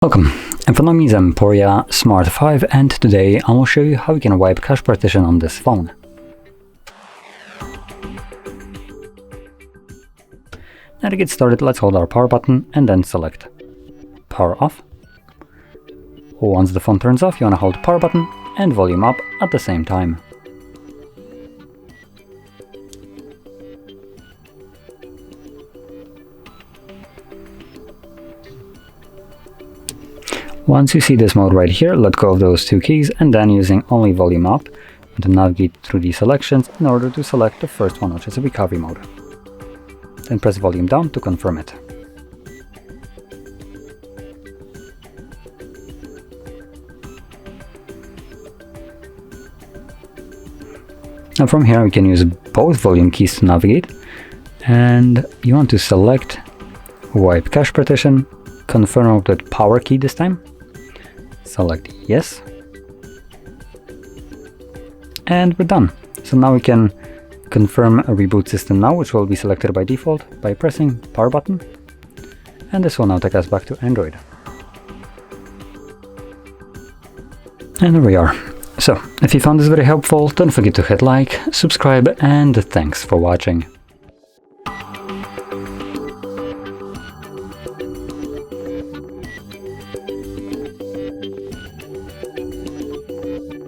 Welcome, and for me is Emporia Smart 5, and today I will show you how you can wipe cache partition on this phone. Now to get started, let's hold our power button and then select power off. Once the phone turns off, you want to hold power button and volume up at the same time. Once you see this mode right here, let go of those two keys and then using only volume up to navigate through these selections in order to select the first one, which is a recovery mode. Then press volume down to confirm it. Now from here we can use both volume keys to navigate, and you want to select wipe cache partition, confirm with that power key this time. Select yes, and we're done. So now we can confirm a reboot system now, which will be selected by default by pressing power button, and this will now take us back to Android. And there we are. So if you found this very helpful, don't forget to hit like, subscribe, and thanks for watching.